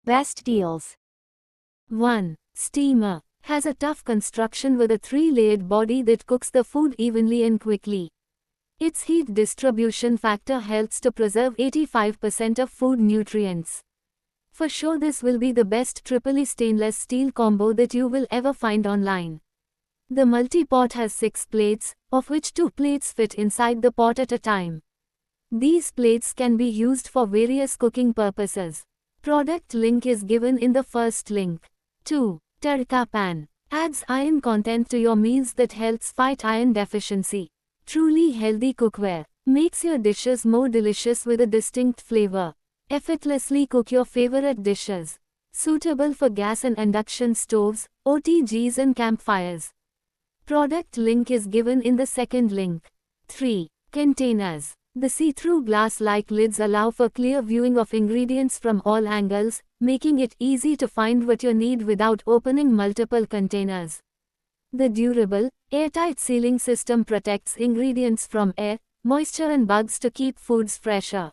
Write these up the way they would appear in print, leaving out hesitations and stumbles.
Best deals. 1. Steamer. Has a tough construction with a 3-layered body that cooks the food evenly and quickly. Its heat distribution factor helps to preserve 85% of food nutrients. For sure this will be the best triple stainless steel combo that you will ever find online. The multi-pot has 6 plates, of which 2 plates fit inside the pot at a time. These plates can be used for various cooking purposes. Product link is given in the first link. 2. Tadka Pan. Adds iron content to your meals that helps fight iron deficiency. Truly healthy cookware. Makes your dishes more delicious with a distinct flavor. Effortlessly cook your favorite dishes. Suitable for gas and induction stoves, OTGs and campfires. Product link is given in the second link. 3. Containers. The see-through glass-like lids allow for clear viewing of ingredients from all angles, making it easy to find what you need without opening multiple containers. The durable, airtight sealing system protects ingredients from air, moisture and bugs to keep foods fresher.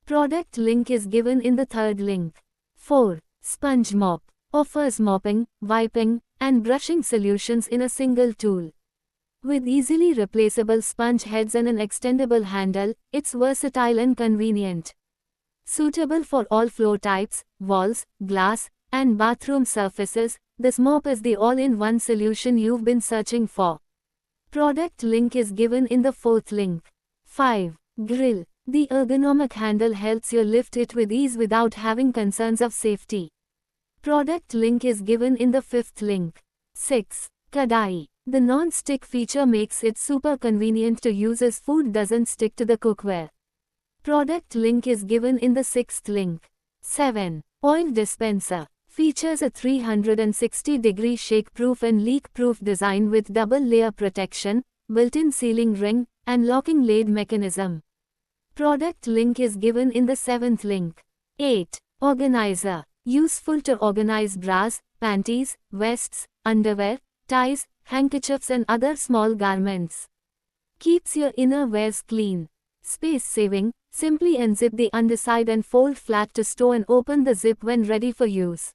Product link is given in the third link. 4. Sponge Mop. Offers mopping, wiping, and brushing solutions in a single tool. With easily replaceable sponge heads and an extendable handle, it's versatile and convenient. Suitable for all floor types, walls, glass, and bathroom surfaces, this mop is the all-in-one solution you've been searching for. Product link is given in the fourth link. 5. Grill. The ergonomic handle helps you lift it with ease without having concerns of safety. Product link is given in the fifth link. 6. Kadai. The non-stick feature makes it super convenient to use as food doesn't stick to the cookware. Product link is given in the sixth link. 7. Oil dispenser. Features a 360-degree shake-proof and leak-proof design with double-layer protection, built-in sealing ring, and locking lid mechanism. Product link is given in the seventh link. 8. Organizer. Useful to organize bras, panties, vests, underwear, ties, handkerchiefs and other small garments. Keeps your inner wears clean. Space saving. Simply unzip the underside and fold flat to store and open the zip when ready for use.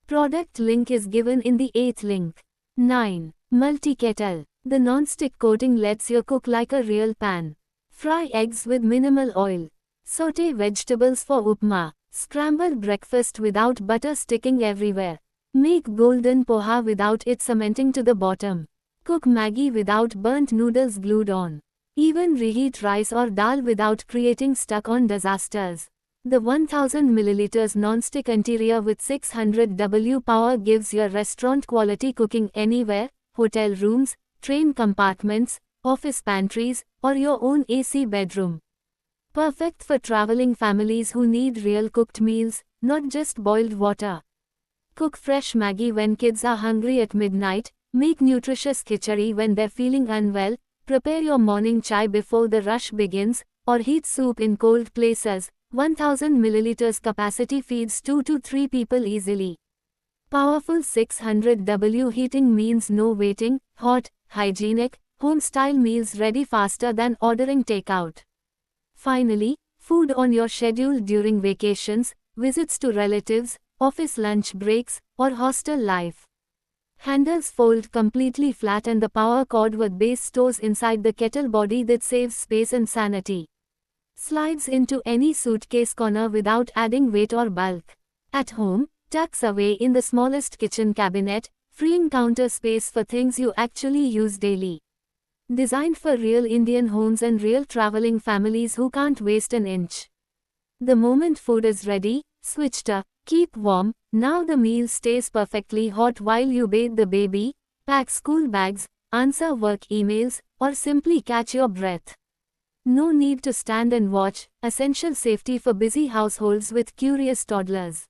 Product link is given in the 8th link. 9. Multi-kettle. The non-stick coating lets you cook like a real pan. Fry eggs with minimal oil. Sauté vegetables for upma. Scramble breakfast without butter sticking everywhere. Make golden poha without it cementing to the bottom. Cook Maggi without burnt noodles glued on. Even reheat rice or dal without creating stuck-on disasters. The 1000 ml non-stick interior with 600 W power gives your restaurant-quality cooking anywhere, hotel rooms, train compartments, office pantries, or your own AC bedroom. Perfect for traveling families who need real cooked meals, not just boiled water. Cook fresh Maggi when kids are hungry at midnight, make nutritious khichdi when they're feeling unwell, prepare your morning chai before the rush begins, or heat soup in cold places. 1000 ml capacity feeds 2 to 3 people easily. Powerful 600 W heating means no waiting, hot, hygienic, home-style meals ready faster than ordering takeout. Finally, food on your schedule during vacations, visits to relatives, office lunch breaks, or hostel life. Handles fold completely flat and the power cord with base stores inside the kettle body that saves space and sanity. Slides into any suitcase corner without adding weight or bulk. At home, tucks away in the smallest kitchen cabinet, freeing counter space for things you actually use daily. Designed for real Indian homes and real traveling families who can't waste an inch. The moment food is ready, switch to keep warm. Now the meal stays perfectly hot while you bathe the baby, pack school bags, answer work emails, or simply catch your breath. No need to stand and watch. Essential safety for busy households with curious toddlers.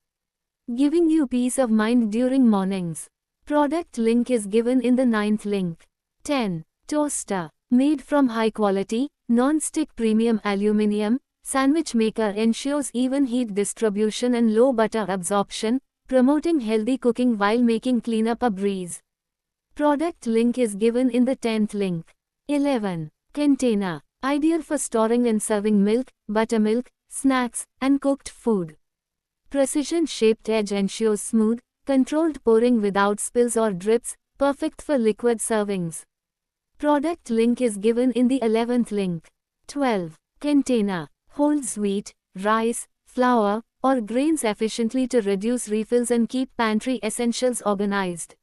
Giving you peace of mind during mornings. Product link is given in the 9th link. 10. Toaster. Made from high quality, non-stick premium aluminum, sandwich maker ensures even heat distribution and low butter absorption, promoting healthy cooking while making cleanup a breeze. Product link is given in the 10th link. 11. Container. Ideal for storing and serving milk, buttermilk, snacks, and cooked food. Precision-shaped edge ensures smooth, controlled pouring without spills or drips, perfect for liquid servings. Product link is given in the 11th link. 12. Container. Holds wheat, rice, flour, or grains efficiently to reduce refills and keep pantry essentials organized.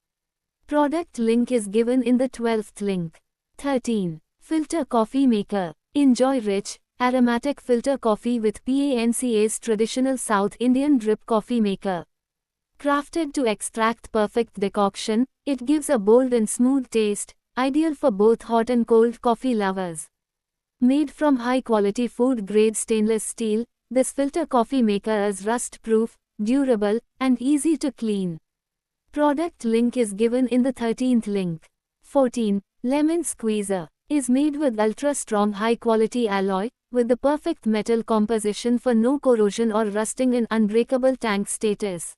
Product link is given in the 12th link. 13. Filter coffee maker. Enjoy rich, aromatic filter coffee with PANCA's traditional South Indian drip coffee maker. Crafted to extract perfect decoction, it gives a bold and smooth taste, ideal for both hot and cold coffee lovers. Made from high-quality food-grade stainless steel, this filter coffee maker is rust-proof, durable, and easy to clean. Product link is given in the 13th link. 14. Lemon squeezer. Is made with ultra-strong high-quality alloy, with the perfect metal composition for no corrosion or rusting in unbreakable tank status.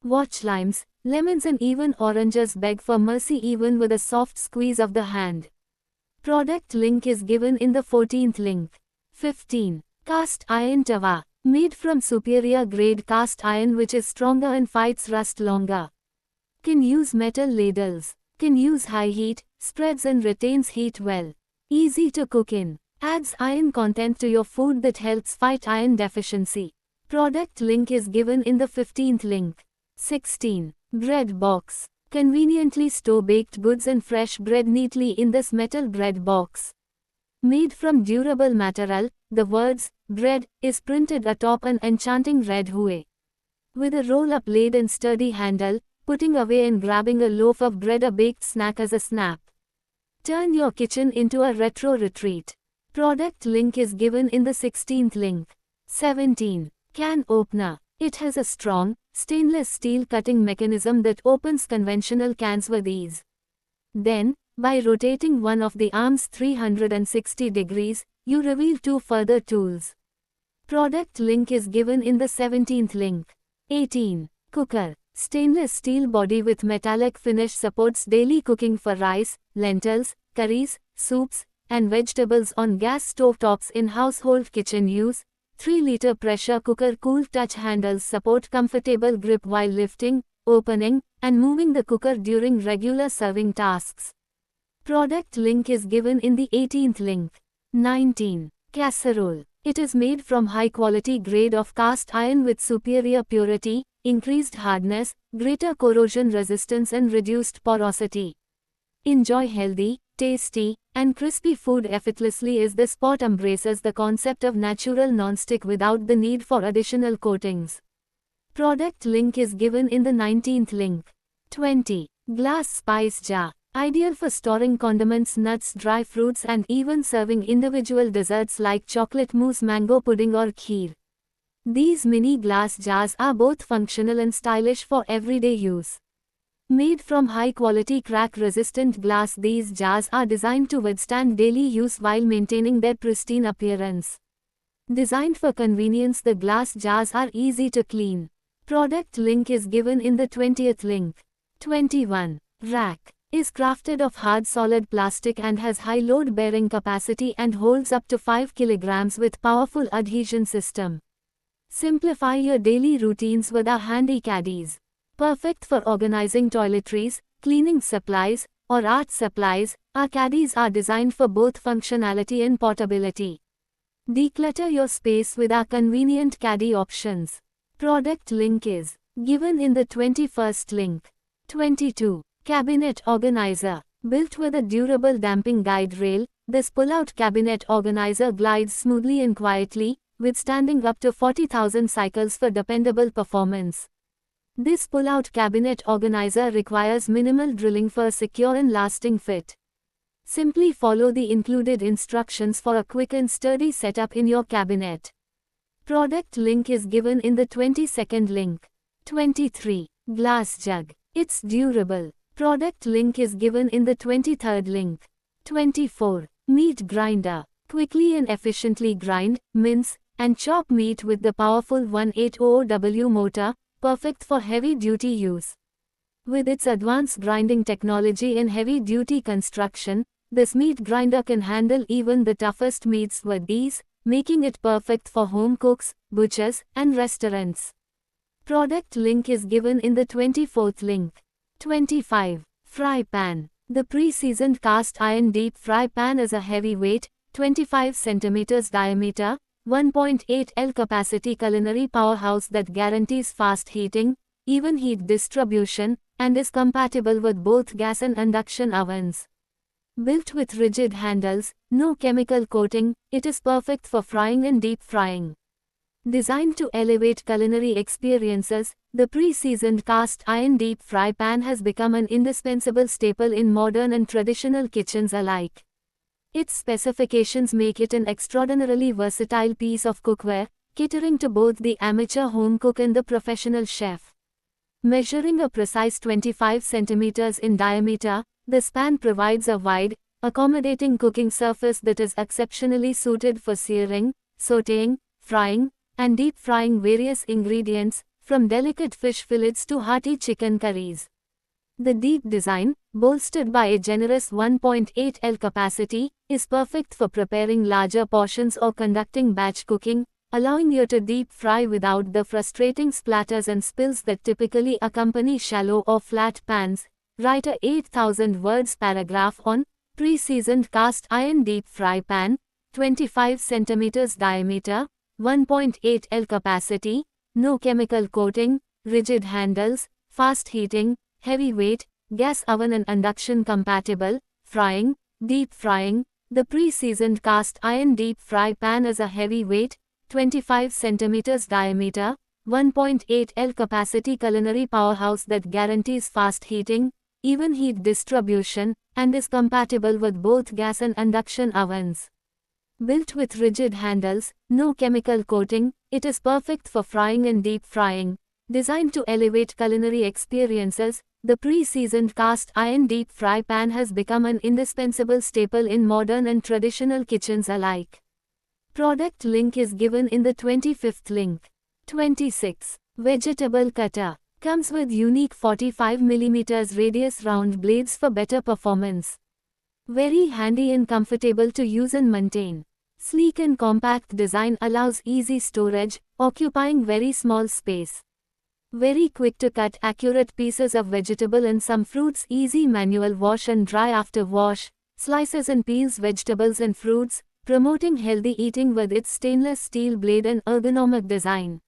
Watch limes, lemons and even oranges beg for mercy even with a soft squeeze of the hand. Product link is given in the 14th link. 15. Cast iron tawa. Made from superior grade cast iron which is stronger and fights rust longer. Can use metal ladles. Can use high heat, spreads and retains heat well. Easy to cook in. Adds iron content to your food that helps fight iron deficiency. Product link is given in the 15th link. 16. Bread box. Conveniently store baked goods and fresh bread neatly in this metal bread box. Made from durable material, the words, bread, is printed atop an enchanting red hue. With a roll-up lid and sturdy handle, putting away and grabbing a loaf of bread a baked snack as a snap. Turn your kitchen into a retro retreat. Product link is given in the 16th link. 17. Can opener. It has a strong, stainless steel cutting mechanism that opens conventional cans with ease. Then, by rotating one of the arms 360 degrees, you reveal two further tools. Product link is given in the 17th link. 18. Cooker. Stainless steel body with metallic finish supports daily cooking for rice, lentils, curries, soups, and vegetables on gas stovetops in household kitchen use. 3-liter pressure cooker cool touch handles support comfortable grip while lifting, opening, and moving the cooker during regular serving tasks. Product link is given in the 18th link. 19. Casserole. It is made from high-quality grade of cast iron with superior purity, increased hardness, greater corrosion resistance and reduced porosity. Enjoy healthy, tasty, and crispy food effortlessly as this pot embraces the concept of natural non-stick without the need for additional coatings. Product link is given in the 19th link. 20. Glass spice jar. Ideal for storing condiments, nuts, dry fruits and even serving individual desserts like chocolate mousse, mango pudding or kheer. These mini glass jars are both functional and stylish for everyday use. Made from high-quality crack-resistant glass, these jars are designed to withstand daily use while maintaining their pristine appearance. Designed for convenience, the glass jars are easy to clean. Product link is given in the 20th link. 21. Rack. Is crafted of hard solid plastic and has high load bearing capacity and holds up to 5 kg with powerful adhesion system. Simplify your daily routines with our handy caddies. Perfect for organizing toiletries, cleaning supplies, or art supplies, our caddies are designed for both functionality and portability. Declutter your space with our convenient caddy options. Product link is given in the 21st link. 22. Cabinet organizer. Built with a durable damping guide rail, this pull-out cabinet organizer glides smoothly and quietly, withstanding up to 40,000 cycles for dependable performance. This pull-out cabinet organizer requires minimal drilling for a secure and lasting fit. Simply follow the included instructions for a quick and sturdy setup in your cabinet. Product link is given in the 22nd link. 23. Glass jug. It's durable. Product link is given in the 23rd link. 24. Meat grinder. Quickly and efficiently grind, mince, and chop meat with the powerful 180W motor, perfect for heavy-duty use. With its advanced grinding technology and heavy-duty construction, this meat grinder can handle even the toughest meats with ease, making it perfect for home cooks, butchers, and restaurants. Product link is given in the 24th link. 25. Fry pan. The pre-seasoned cast iron deep fry pan is a heavyweight, 25 cm diameter, 1.8 L capacity culinary powerhouse that guarantees fast heating, even heat distribution, and is compatible with both gas and induction ovens. Built with rigid handles, no chemical coating, it is perfect for frying and deep frying. Designed to elevate culinary experiences, the pre-seasoned cast iron deep fry pan has become an indispensable staple in modern and traditional kitchens alike. Its specifications make it an extraordinarily versatile piece of cookware, catering to both the amateur home cook and the professional chef. Measuring a precise 25 cm in diameter, the pan provides a wide, accommodating cooking surface that is exceptionally suited for searing, sautéing, frying, and deep frying various ingredients, from delicate fish fillets to hearty chicken curries. The deep design, bolstered by a generous 1.8 L capacity, is perfect for preparing larger portions or conducting batch cooking, allowing you to deep fry without the frustrating splatters and spills that typically accompany shallow or flat pans. Write a 8,000 words paragraph on pre-seasoned cast iron deep fry pan, 25 cm diameter, 1.8 L capacity, no chemical coating, rigid handles, fast heating, heavy weight, gas oven and induction compatible, frying, deep frying. The pre-seasoned cast iron deep fry pan is a heavyweight, 25 cm diameter, 1.8 L capacity culinary powerhouse that guarantees fast heating, even heat distribution, and is compatible with both gas and induction ovens. Built with rigid handles, no chemical coating, it is perfect for frying and deep frying. Designed to elevate culinary experiences, the pre-seasoned cast iron deep fry pan has become an indispensable staple in modern and traditional kitchens alike. Product link is given in the 25th link. 26. Vegetable cutter. Comes with unique 45 mm radius round blades for better performance. Very handy and comfortable to use and maintain. Sleek and compact design allows easy storage, occupying very small space. Very quick to cut accurate pieces of vegetable and some fruits. Easy manual wash and dry after wash. Slices and peels vegetables and fruits, promoting healthy eating with its stainless steel blade and ergonomic design.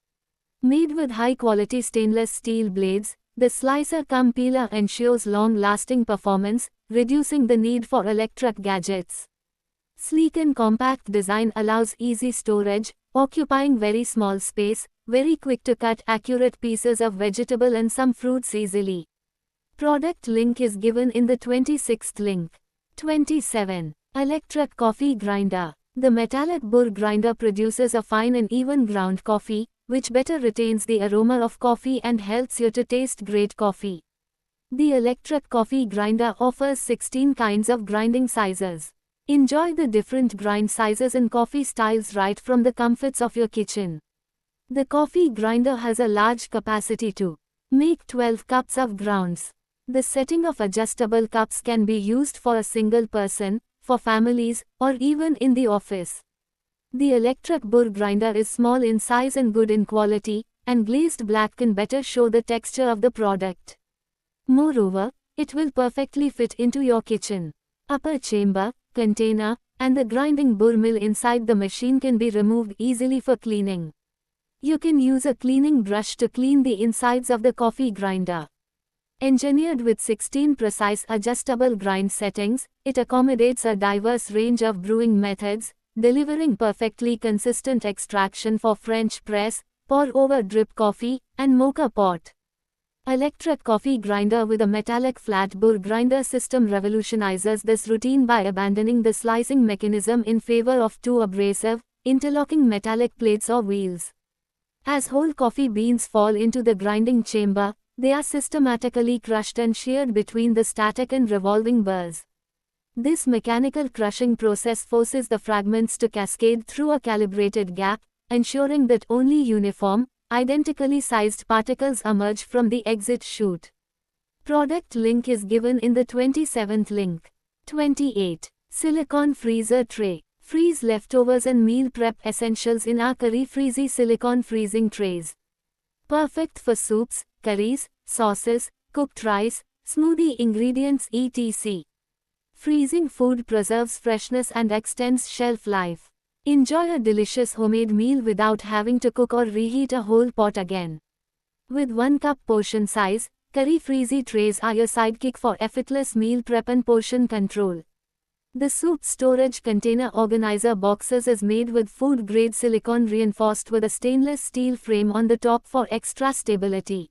Made with high-quality stainless steel blades, the slicer-cum-peeler ensures long-lasting performance, reducing the need for electric gadgets. Sleek and compact design allows easy storage, occupying very small space, very quick to cut accurate pieces of vegetable and some fruits easily. Product link is given in the 26th link. 27. Electric coffee grinder. The metallic burr grinder produces a fine and even ground coffee, which better retains the aroma of coffee and helps you to taste great coffee. The electric coffee grinder offers 16 kinds of grinding sizes. Enjoy the different grind sizes and coffee styles right from the comforts of your kitchen. The coffee grinder has a large capacity to make 12 cups of grounds. The setting of adjustable cups can be used for a single person, for families, or even in the office. The electric burr grinder is small in size and good in quality, and glazed black can better show the texture of the product. Moreover, it will perfectly fit into your kitchen. Upper chamber, container, and the grinding burr mill inside the machine can be removed easily for cleaning. You can use a cleaning brush to clean the insides of the coffee grinder. Engineered with 16 precise adjustable grind settings, it accommodates a diverse range of brewing methods, delivering perfectly consistent extraction for French press, pour-over drip coffee, and mocha pot. Electric coffee grinder with a metallic flat burr grinder system revolutionizes this routine by abandoning the slicing mechanism in favor of two abrasive, interlocking metallic plates or wheels. As whole coffee beans fall into the grinding chamber, they are systematically crushed and sheared between the static and revolving burrs. This mechanical crushing process forces the fragments to cascade through a calibrated gap, ensuring that only uniform, identically sized particles emerge from the exit chute. Product link is given in the 27th link. 28. Silicone freezer tray. Freeze leftovers and meal prep essentials in our Curry Freezy silicone freezing trays. Perfect for soups, curries, sauces, cooked rice, smoothie ingredients etc. Freezing food preserves freshness and extends shelf life. Enjoy a delicious homemade meal without having to cook or reheat a whole pot again. With 1 cup portion size, Curry Freezy trays are your sidekick for effortless meal prep and portion control. The soup storage container organizer boxes is made with food-grade silicone reinforced with a stainless steel frame on the top for extra stability.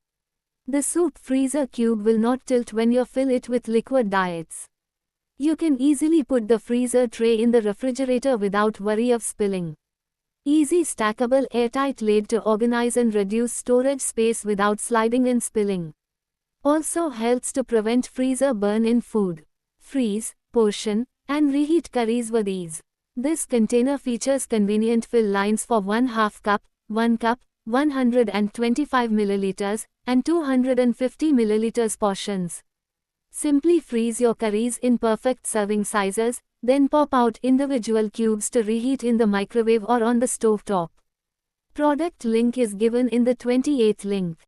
The soup freezer cube will not tilt when you fill it with liquid diets. You can easily put the freezer tray in the refrigerator without worry of spilling. Easy stackable airtight lid to organize and reduce storage space without sliding and spilling. Also helps to prevent freezer burn in food. Freeze, portion, and reheat curries with ease. This container features convenient fill lines for 1/2 cup, 1 cup, 125 milliliters, and 250 milliliters portions. Simply freeze your curries in perfect serving sizes, then pop out individual cubes to reheat in the microwave or on the stove top. Product link is given in the 28th link.